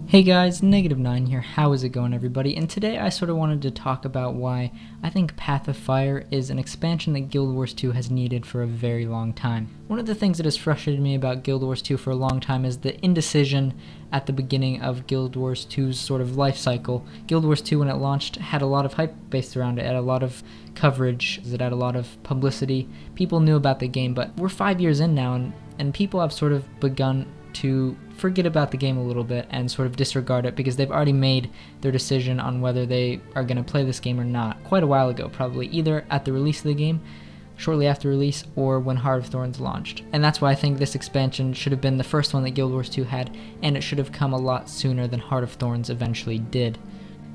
Hey guys, Negative9 here, how is it going everybody? And today I sort of wanted to talk about why I think Path of Fire is an expansion that Guild Wars 2 has needed for a very long time. One of the things that has frustrated me about Guild Wars 2 for a long time is the indecision at the beginning of Guild Wars 2's sort of life cycle. Guild Wars 2 when it launched had a lot of hype based around it, had a lot of coverage, it had a lot of publicity. People knew about the game, but we're 5 years in now and people have sort of begun to forget about the game a little bit and sort of disregard it because they've already made their decision on whether they are going to play this game or not quite a while ago, probably either at the release of the game, shortly after release, or when Heart of Thorns launched. And that's why I think this expansion should have been the first one that Guild Wars 2 had, and it should have come a lot sooner than Heart of Thorns eventually did.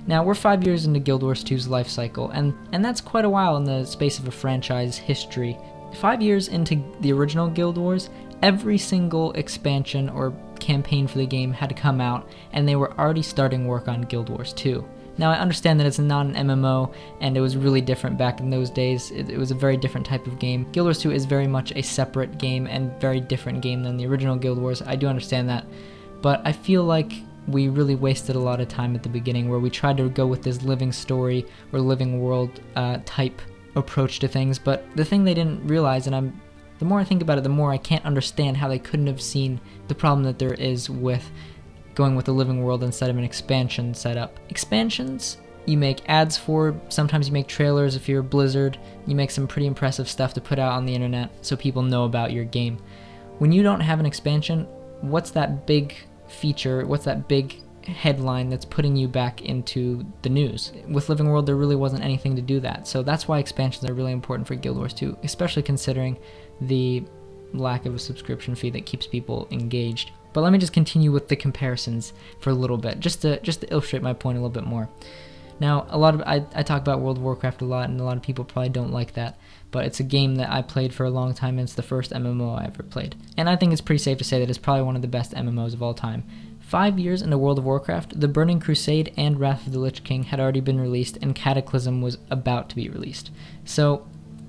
Now, we're 5 years into Guild Wars 2's life cycle, and that's quite a while in the space of a franchise history. 5 years into the original Guild Wars, every single expansion or campaign for the game had to come out, and they were already starting work on Guild Wars 2. Now, I understand that it's not an MMO, and it was really different back in those days. It was a very different type of game. Guild Wars 2 is very much a separate game and very different game than the original Guild Wars. I do understand that, but I feel like we really wasted a lot of time at the beginning where we tried to go with this living story or living world type approach to things, but the thing they didn't realize, and the more I think about it, the more I can't understand how they couldn't have seen the problem that there is with going with a living world instead of an expansion setup. Expansions, you make ads for, sometimes you make trailers if you're Blizzard, you make some pretty impressive stuff to put out on the internet so people know about your game. When you don't have an expansion, what's that big feature, what's that big headline that's putting you back into the news? With Living World, there really wasn't anything to do that, so that's why expansions are really important for Guild Wars 2, especially considering the lack of a subscription fee that keeps people engaged. But let me just continue with the comparisons for a little bit, just to illustrate my point a little bit more. Now, I talk about World of Warcraft a lot, and a lot of people probably don't like that, but it's a game that I played for a long time, and it's the first MMO I ever played. And I think it's pretty safe to say that it's probably one of the best MMOs of all time. 5 years into World of Warcraft, the Burning Crusade and Wrath of the Lich King had already been released, and Cataclysm was about to be released. So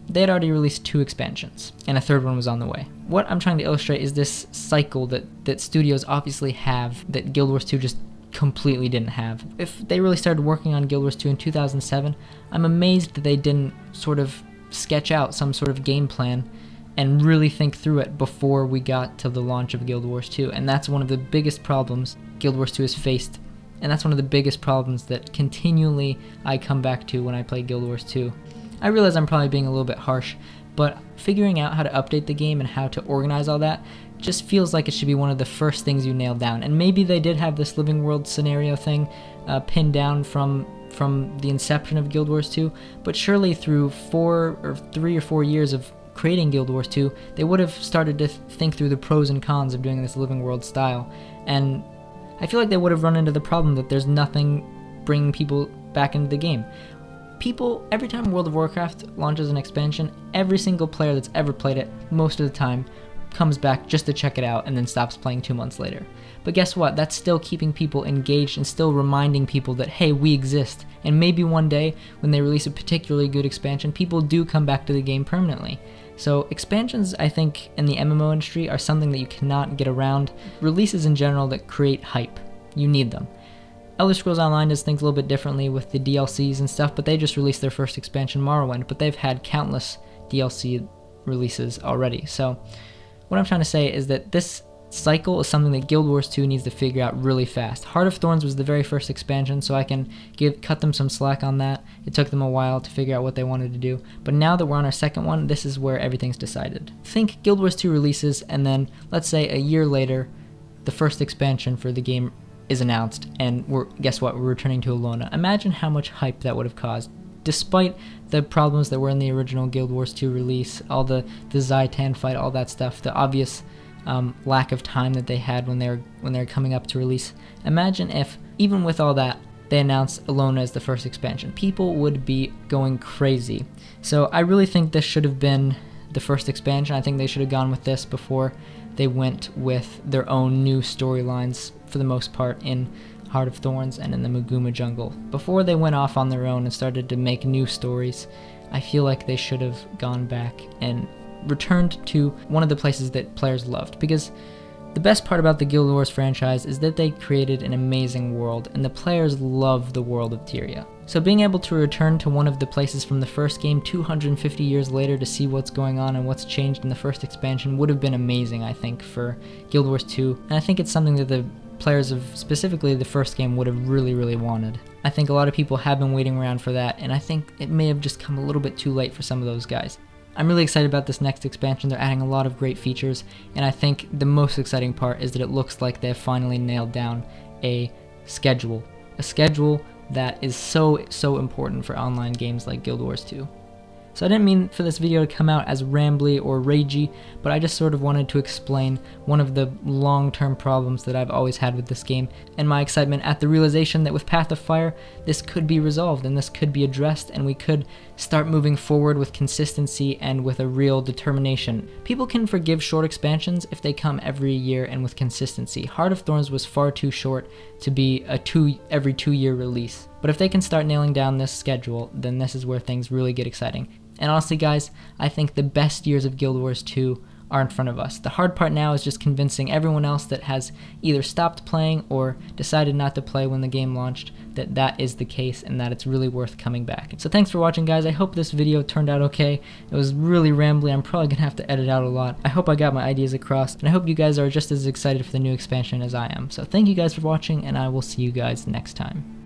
they had already released 2 expansions, and a third one was on the way. What I'm trying to illustrate is this cycle that studios obviously have that Guild Wars 2 just completely didn't have. If they really started working on Guild Wars 2 in 2007, I'm amazed that they didn't sort of sketch out some sort of game plan and really think through it before we got to the launch of Guild Wars 2. And that's one of the biggest problems Guild Wars 2 has faced, and that's one of the biggest problems that continually I come back to when I play Guild Wars 2. I realize I'm probably being a little bit harsh, but figuring out how to update the game and how to organize all that just feels like it should be one of the first things you nail down. And maybe they did have this living world scenario thing pinned down from the inception of Guild Wars 2, but surely through 3 or 4 years of creating Guild Wars 2, they would have started to think through the pros and cons of doing this living world style. And I feel like they would have run into the problem that there's nothing bringing people back into the game. People, every time World of Warcraft launches an expansion, every single player that's ever played it, most of the time, comes back just to check it out and then stops playing 2 months later. But guess what? That's still keeping people engaged and still reminding people that, hey, we exist. And maybe one day, when they release a particularly good expansion, people do come back to the game permanently. So expansions, I think, in the MMO industry are something that you cannot get around. Releases in general that create hype. You need them. Elder Scrolls Online does things a little bit differently with the DLCs and stuff, but they just released their first expansion, Morrowind, but they've had countless DLC releases already. So what I'm trying to say is that this cycle is something that Guild Wars 2 needs to figure out really fast. Heart of Thorns was the very first expansion, so I can cut them some slack on that. It took them a while to figure out what they wanted to do, but now that we're on our second one, this is where everything's decided. Think Guild Wars 2 releases, and then, let's say a year later, the first expansion for the game is announced, and guess what, we're returning to Alona. Imagine how much hype that would have caused. Despite the problems that were in the original Guild Wars 2 release, all the Zhaitan fight, all that stuff, the obvious lack of time that they had when they're coming up to release. Imagine if, even with all that, they announced Alona as the first expansion. People would be going crazy. So I really think this should have been the first expansion. I think they should have gone with this before they went with their own new storylines, for the most part, in Heart of Thorns and in the Maguma Jungle. Before they went off on their own and started to make new stories, I feel like they should have gone back and returned to one of the places that players loved. Because The best part about the Guild Wars franchise is that they created an amazing world, and the players love the world of Tyria. So being able to return to one of the places from the first game 250 years later to see what's going on and what's changed in the first expansion would have been amazing, I think, for Guild Wars 2, and I think it's something that the players of specifically the first game would have really wanted. I think a lot of people have been waiting around for that, and I think it may have just come a little bit too late for some of those guys. I'm really excited about this next expansion. They're adding a lot of great features, and I think the most exciting part is that it looks like they've finally nailed down a schedule that is so important for online games like Guild Wars 2. So I didn't mean for this video to come out as rambly or ragey, but I just sort of wanted to explain one of the long-term problems that I've always had with this game, and my excitement at the realization that with Path of Fire, this could be resolved and this could be addressed, and we could start moving forward with consistency and with a real determination. People can forgive short expansions if they come every year and with consistency. Heart of Thorns was far too short to be a every 2-year release. But if they can start nailing down this schedule, then this is where things really get exciting. And honestly guys, I think the best years of Guild Wars 2 are in front of us. The hard part now is just convincing everyone else that has either stopped playing or decided not to play when the game launched that that is the case and that it's really worth coming back. So thanks for watching guys. I hope this video turned out okay. It was really rambly. I'm probably gonna have to edit out a lot. I hope I got my ideas across, and I hope you guys are just as excited for the new expansion as I am. So thank you guys for watching, and I will see you guys next time.